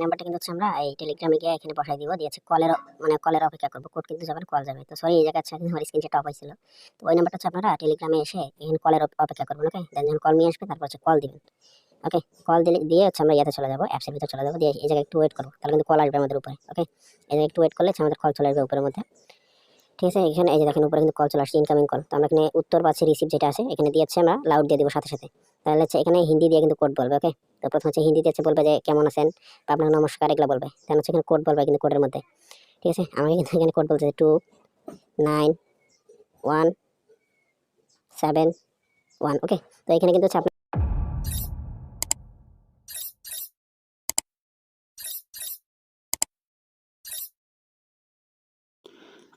নাম্বারটা কিন্তু হচ্ছে আমরা এই টেলিগ্রামে গিয়ে এখানে বসাই দিব, দিয়েছে কলের অপেক্ষা করবো, কোড কিন্তু যাবেন, কল যাবে। তো সরি এই জায়গায় আমার স্ক্রিনশট অফ হয়েছিল। তো ওই নাম্বারটা হচ্ছে আপনারা টেলিগ্রামে এসে এখানে কলের অপেক্ষা করবেন। ওকে, দেন যখন কল নিয়ে আসবে তারপর হচ্ছে কল দিবেন। ওকে, কল দিয়ে হচ্ছে আমরা ইয়াতে চলে যাবো, অ্যাপসের ভিতরে চলে যাবো, দিয়ে এই জায়গায় একটু ওয়েট করবো, তাহলে কিন্তু কল আসবে আমাদের উপরে। ওকে, এই জায়গায় একটু ওয়েট করলে আমাদের কল চলে আসবে উপরের মধ্যে। ঠিক আছে, এখানে এই যে দেখেন উপরে কিন্তু কল চলে আসছে, ইনকামিং কল। তো আমরা এখানে উত্তর পাচ্ছি, রিসিভ যেটা আছে এখানে দিয়েছে, আমরা লাউড দিয়ে দিব সাথে সাথে। তাহলে হচ্ছে এখানে হিন্দি দিয়ে কিন্তু কোড বলবে। ওকে, তো প্রথম হচ্ছে হিন্দি দিয়েছে, বলবে যে কেমন আছেন বা আপনার নমস্কার এগুলো বলবে। তাহলে হচ্ছে এখানে কোড বলবে কিন্তু কোডের মধ্যে। ঠিক আছে, আমাকে কিন্তু এখানে কোড বলছে 2917 1। ওকে, তো এখানে কিন্তু হচ্ছে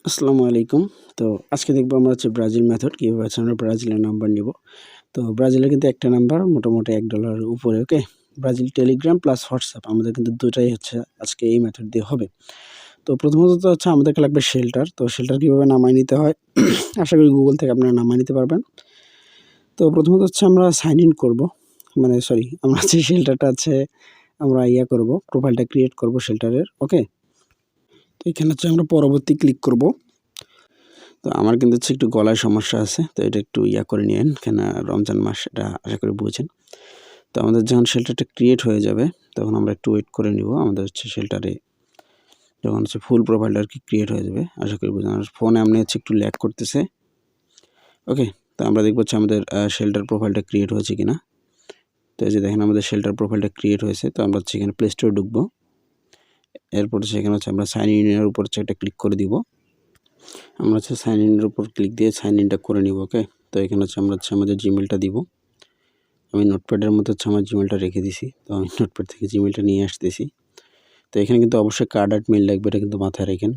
আসসালামু আলাইকুম। তো আজকে দেখবো আমরা হচ্ছে ব্রাজিল মেথড কীভাবে আছে আমরা ব্রাজিলের নাম্বার নিব। তো ব্রাজিলের কিন্তু একটা নাম্বার মোটামুটি $1 উপরে। ওকে, ব্রাজিল টেলিগ্রাম প্লাস হোয়াটসঅ্যাপ আমাদের কিন্তু দুটাই হচ্ছে আজকে এই মেথড দিয়ে হবে। তো প্রথমত তো হচ্ছে আমাদেরকে লাগবে শেল্টার। তো শেল্টার কীভাবে নামায় নিতে হয় আশা করি গুগল থেকে আপনারা নামায় নিতে পারবেন। তো প্রথমত হচ্ছে আমরা সাইন ইন করবো, আমরা হচ্ছে শেল্টারটা আছে আমরা করবো, প্রোফাইলটা ক্রিয়েট করবো শেল্টারের। ওকে, তো এখানে হচ্ছে আমরা পরবর্তী ক্লিক করব। তো আমার কিন্তু হচ্ছে একটু গলায় সমস্যা আছে, তো এটা একটু করে নিয়েন, কেন রমজান মাস, এটা আশা করি বুঝেন। তো আমাদের যখন শেল্টারটা ক্রিয়েট হয়ে যাবে তখন আমরা একটু ওয়েট করে নিব। আমাদের হচ্ছে শেল্টারে যখন হচ্ছে ফুল প্রোফাইলটা আর কি ক্রিয়েট হয়ে যাবে, আশা করি বুঝেন। আমার ফোনে এমনি হচ্ছে একটু ল্যাগ করতেছে। ওকে, তো আমরা দেখবো হচ্ছে আমাদের শেল্টার প্রোফাইলটা ক্রিয়েট হয়েছে কিনা। তো এই যে দেখেন আমাদের শেল্টার প্রোফাইলটা ক্রিয়েট হয়েছে। তো আমরা হচ্ছে এখানে প্লে স্টোরে ঢুকবো, এরপর সেখানে হচ্ছে আমরা সাইন ইনের উপর হচ্ছে একটা ক্লিক করে দিব। আমরা হচ্ছে সাইন ইনের উপর ক্লিক দিয়ে সাইন ইনটা করে নিব। ওকে, তো এখানে হচ্ছে আমরা হচ্ছে আমাদের জিমেলটা দিব। আমি নোটপ্যাডের মধ্যে হচ্ছে আমার জিমেলটা রেখে দিছি, তো আমি নোটপ্যাড থেকে জিমেলটা নিয়ে আসতেছি। তো এখানে কিন্তু অবশ্যই কার্ড অ্যাট মেইল লাগবে, এটা কিন্তু মাথায় রাখেন।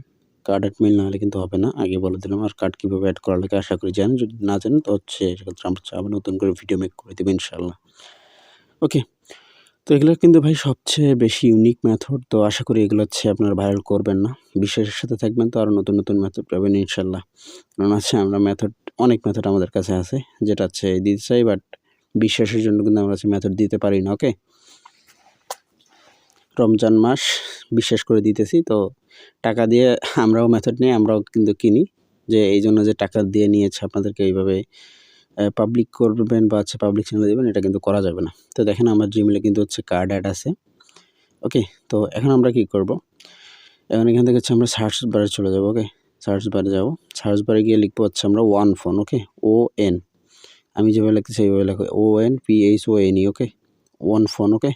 কার্ড অ্যাট মেইল না হলে কিন্তু হবে না, আগে বলে দিলাম। আর কার্ড কীভাবে অ্যাড করা লাগে আশা করি জানেন, যদি না জানেন তো হচ্ছে সেক্ষেত্রে আমরা আবার নতুন করে ভিডিও মেক করে দেবো ইনশাল্লাহ। ওকে, তো এগুলো কিন্তু ভাই সবচেয়ে বেশি ইউনিক মেথড। তো আশা করি এগুলো হচ্ছে আপনারা ভাইরাল করবেন না, বিশ্বাসের সাথে থাকবেন, তো আরও নতুন নতুন মেথড পাবেন ইনশাল্লাহ। কারণ হচ্ছে আমরা অনেক মেথড আমাদের কাছে আছে, যেটা হচ্ছে দিতে চাই, বাট বিশ্বাসের জন্য কিন্তু আমরা হচ্ছে মেথড দিতে পারি না। ওকে, রমজান মাস বিশ্বাস করে দিতেছি, তো টাকা দিয়ে আমরাও মেথড নিয়ে আমরাও কিন্তু কিনি, যে এই জন্য যে টাকা দিয়ে নিয়েছে আপনাদেরকে এইভাবে পাবলিক করবেন বা হচ্ছে পাবলিক চ্যানেলে দেবেন, এটা কিন্তু করা যাবে না। তো দেখেন আমার জিমেলে কিন্তু হচ্ছে কার্ড অ্যাড আছে। ওকে, তো এখন আমরা কি করব, এখন এখান থেকে হচ্ছে আমরা সার্চ বারে চলে যাব। ওকে, সার্চ বারে যাব, সার্চ বারে গিয়ে লিখবো হচ্ছে আমরা ওয়ান ফোন। ওকে, ON, আমি যেভাবে লিখতেছি এইভাবে লেখো, ONPHONE। ওকে, ওয়ান ফোন। ওকে,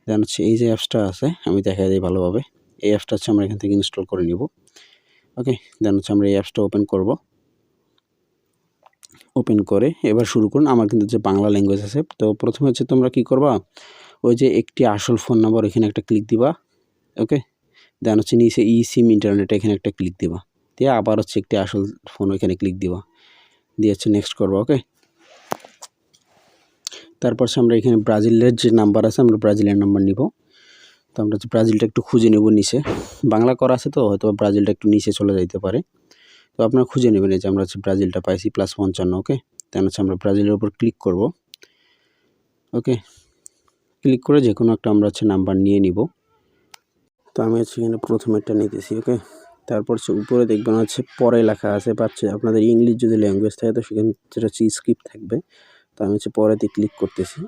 দেন হচ্ছে এই যে অ্যাপসটা আছে আমি দেখাই দিই ভালোভাবে, এই অ্যাপসটা হচ্ছে আমরা এখান থেকে ইনস্টল করে নিব। ওকে, দেন হচ্ছে আমরা এই অ্যাপসটা ওপেন করব। ওপেন করে এবার শুরু করুন। আমার কিন্তু যে বাংলা ল্যাঙ্গুয়েজ আছে, তো প্রথমে হচ্ছে তোমরা কি করবা, ওই যে একটি আসল ফোন নাম্বার এখানে একটা ক্লিক দিবা। ওকে, দেন হচ্ছে নিচে সিম ইন্টারনেট এখানে একটা ক্লিক দিবা, দিয়ে আবার হচ্ছে একটি আসল ফোন ওইখানে ক্লিক দিবা, দিয়ে হচ্ছে নেক্সট করবো। ওকে, তারপর আমরা এখানে ব্রাজিলের যে নাম্বার আছে আমরা ব্রাজিলের নাম্বার নিব। তো আমরা হচ্ছে ব্রাজিলটা একটু খুঁজে নেব নিচে, বাংলা করা আছে তো হয়তো ব্রাজিলটা একটু নিচে চলে যাইতে পারে, তো আপনারা খুঁজে নেবেন। এই যে আমরা হচ্ছে ব্রাজিলটা পাইছি +55। ওকে, দেন হচ্ছে আমরা ব্রাজিলের উপর ক্লিক করব। ওকে, ক্লিক করে যে কোনো একটা আমরা হচ্ছে নাম্বার নিয়ে নিব। তো আমি হচ্ছে এখানে প্রথমেরটা নিতেছি। ওকে, তারপর হচ্ছে উপরে দেখবেন হচ্ছে পরে লেখা আছে, পাচ্ছে আপনাদের ইংলিশ যদি ল্যাঙ্গুয়েজ থাকে তো সেখানে যেটা হচ্ছে স্ক্রিপ্ট থাকবে। তো আমি হচ্ছে পরেতে ক্লিক করতেছি।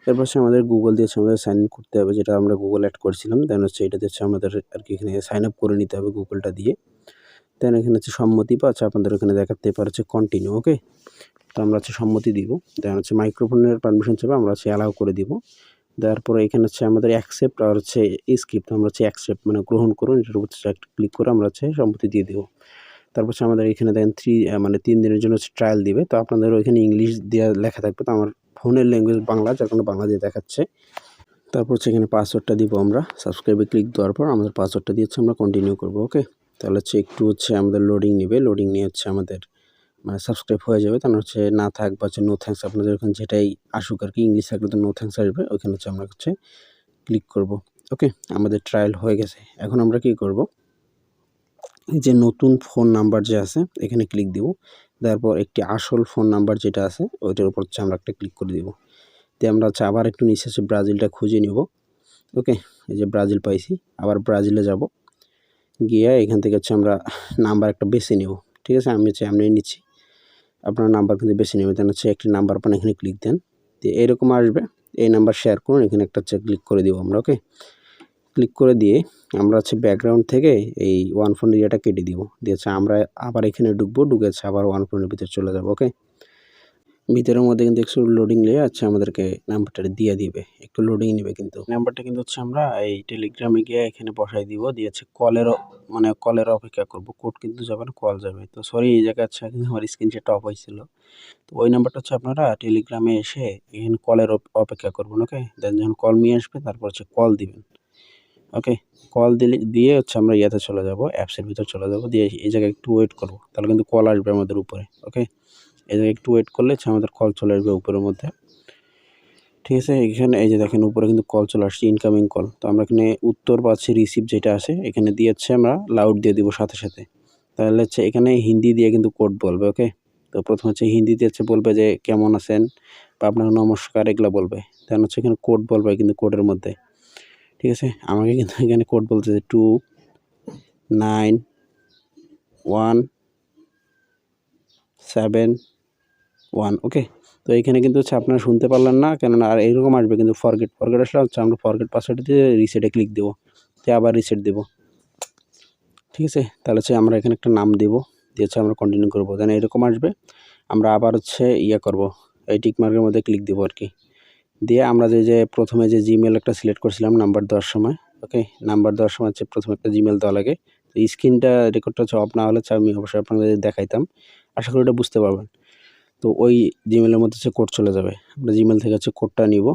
এরপর হচ্ছে আমাদের গুগল দিয়ে আমাদের সাইন ইন করতে হবে, যেটা আমরা গুগল অ্যাড করেছিলাম। দেন হচ্ছে এটাতে হচ্ছে আমাদের আর কি এখানে সাইন আপ করে নিতে হবে গুগলটা দিয়ে। দেন এখানে হচ্ছে সম্মতি বা হচ্ছে আপনাদের ওখানে দেখাতে পারে হচ্ছে কন্টিনিউ। ওকে, তো আমরা হচ্ছে সম্মতি দিব। দেন হচ্ছে মাইক্রোফোনের পারমিশন চাইবে, আমরা হচ্ছে অ্যালাউ করে দিব। দেওয়ার পরে এখানে হচ্ছে আমাদের অ্যাকসেপ্ট আর হচ্ছে স্কিপ, আমরা হচ্ছে অ্যাকসেপ্ট মানে গ্রহণ করুন, এটার উপর একটা ক্লিক করে আমরা হচ্ছে সম্মতি দিয়ে দেবো। তারপর হচ্ছে আমাদের এখানে দেখেন 3 দিনের জন্য হচ্ছে ট্রায়াল দিবে। তো আপনাদের ওইখানে ইংলিশ দেওয়া লেখা থাকবে, তো আমার ফোনের ল্যাঙ্গুয়েজ বাংলা, যার কারণে বাংলা দিয়ে দেখাচ্ছে। তারপর হচ্ছে এখানে পাসওয়ার্ডটা দিব আমরা, সাবস্ক্রাইবে ক্লিক দেওয়ার পর আমাদের পাসওয়ার্ডটা দিয়ে হচ্ছে আমরা কন্টিনিউ করবো। ওকে, তাহলে হচ্ছে একটু হচ্ছে আমাদের লোডিং নেবে, লোডিং নিয়ে হচ্ছে আমাদের মানে সাবস্ক্রাইব হয়ে যাবে। তাহলে হচ্ছে না থাক বা হচ্ছে নো থ্যাঙ্কস, আপনাদের ওখানে যেটাই আসুক আর কি, ইংলিশ থাকলে তো নো থ্যাঙ্কস আসবে, ওইখানে হচ্ছে আমরা হচ্ছে ক্লিক করব। ওকে, আমাদের ট্রায়াল হয়ে গেছে। এখন আমরা কি করব, যে নতুন ফোন নাম্বার যে আছে এখানে ক্লিক দিব, তারপর একটি আসল ফোন নাম্বার যেটা আছে ওইটার উপর হচ্ছে আমরা একটা ক্লিক করে দিব। দিয়ে আমরা হচ্ছে আবার একটু নিচে হচ্ছে ব্রাজিলটা খুঁজে নিব। ওকে, এই যে ব্রাজিল পাইছি, আবার ব্রাজিলে যাব, গিয়ে এখান থেকে হচ্ছে আমরা নাম্বার একটা বেছে নেব। ঠিক আছে, আমি হচ্ছে এমনি নিচ্ছি, আপনার নাম্বার কিন্তু বেছে নেবেন। দেন হচ্ছে একটি নাম্বার আপনার এখানে ক্লিক দেন, তো এরকম আসবে, এই নাম্বার শেয়ার করুন, এখানে একটা হচ্ছে ক্লিক করে দিব আমরা। ওকে, ক্লিক করে দিয়ে আমরা হচ্ছে ব্যাকগ্রাউন্ড থেকে এই ওয়ান ফোন এরিয়াটা কেটে দিব, দিয়েছে আমরা আবার এখানে ঢুকবো, ঢুকেছে আবার ওয়ান ফোনের ভিতরে চলে যাবো। ওকে, ভিতরের মধ্যে কিন্তু একটু লোডিং নিয়ে আচ্ছা আমাদেরকে নাম্বারটা দিয়ে দিবে, একটু লোডিং নেবে, কিন্তু নাম্বারটা কিন্তু হচ্ছে আমরা এই টেলিগ্রামে গিয়ে এখানে বসাই দিব, দিয়েছে কলেরও মানে কলের অপেক্ষা করব, কোড কিন্তু যাবে না, কল যাবে। তো সরি এই জায়গায় আচ্ছা কিন্তু আমার স্ক্রিনশটটা অফ হয়েছিল, তো ওই নাম্বারটা হচ্ছে আপনারা টেলিগ্রামে এসে এখানে কলের অপেক্ষা করবেন। ওকে, দেন যখন কল নিয়ে আসবে তারপর হচ্ছে কল দিবেন। ওকে, কল দিয়ে হচ্ছে আমরা ইয়াতে চলে যাব, অ্যাপসের ভিতর চলে যাব, দিয়ে এই জায়গায় একটু ওয়েট করব, তাহলে কিন্তু কল আসবে আমাদের উপরে। ওকে, এই জায়গায় একটু ওয়েট করলে হচ্ছে আমাদের কল চলে আসবে উপরের মধ্যে। ঠিক আছে, এখানে এই যে দেখেন উপরে কিন্তু কল চলে আসছে, ইনকামিং কল। তো আমরা এখানে উত্তর পাচ্ছি, রিসিভ যেটা আছে এখানে দিয়ে হচ্ছে আমরা লাউড দিয়ে দিব সাথে সাথে, তাহলে হচ্ছে এখানে হিন্দি দিয়ে কিন্তু কোড বলবে। ওকে, তো প্রথমে হচ্ছে হিন্দিতে হচ্ছে বলবে যে কেমন আছেন বা আপনার নমস্কার, এগুলো বলবে। দেন হচ্ছে এখানে কোড বলবে কিন্তু কোডের মধ্যে। ঠিক আছে, আমাকে কিন্তু এখানে কোড বলছে যে 29171। ওকে, তো এখানে কিন্তু হচ্ছে আপনারা শুনতে পারলেন না, কেননা আর এরকম আসবে কিন্তু ফরগেট আসলে হচ্ছে আমরা ফরগেট পাসওয়ার্ড দিয়ে রিসেটে ক্লিক দেবো, তো আবার রিসেট দেবো। ঠিক আছে, তাহলে হচ্ছে আমরা এখানে একটা নাম দেবো, দিয়ে হচ্ছে আমরা কন্টিনিউ করবো, দেন এরকম আসবে। আমরা আবার হচ্ছে করবো, এই টিক মার্কের মধ্যে ক্লিক দেবো আর কি, দিয়ে আমরা যে প্রথমে যে জিমেল একটা সিলেক্ট করছিলাম নাম্বার দেওয়ার সময়। ওকে, নাম্বার দেওয়ার সময় হচ্ছে প্রথমে একটা জিমেল দেওয়া লাগে, তো স্ক্রিনটা রেকর্ডটা হচ্ছে অফ না হলে আমি অবশ্যই আপনাদের দেখাইতাম, আশা করি এটা বুঝতে পারবেন। তো ওই জিমেলের মধ্যে হচ্ছে কোড চলে যাবে, আমরা জিমেল থেকে হচ্ছে কোডটা নিব।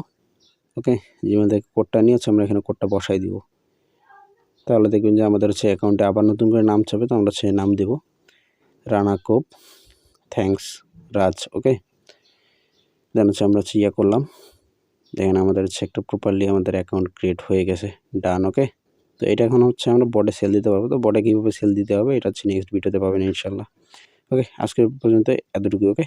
ওকে, জিমেল থেকে কোডটা নিয়ে হচ্ছে আমরা এখানে কোডটা বসাই দিব, তাহলে দেখবেন যে আমাদের হচ্ছে অ্যাকাউন্টে আবার নতুন করে নাম চাবে, তো আমরা হচ্ছে নাম দেব রানা কোপ থ্যাঙ্কস রাজ। ওকে, দেন হচ্ছে আমরা হচ্ছে করলাম, দেখেন আমাদের হচ্ছে একটা প্রপারলি আমাদের অ্যাকাউন্ট ক্রিয়েট হয়ে গেছে, ডান। ওকে, তো এটা এখন হচ্ছে আমরা বটে সেল দিতে পারবো, তো বটে কীভাবে সেল দিতে হবে এটা হচ্ছে নেক্সট ভিডিওতে পাবেন ইনশাল্লাহ। ওকে, আজকের পর্যন্ত এতটুকু। ওকে।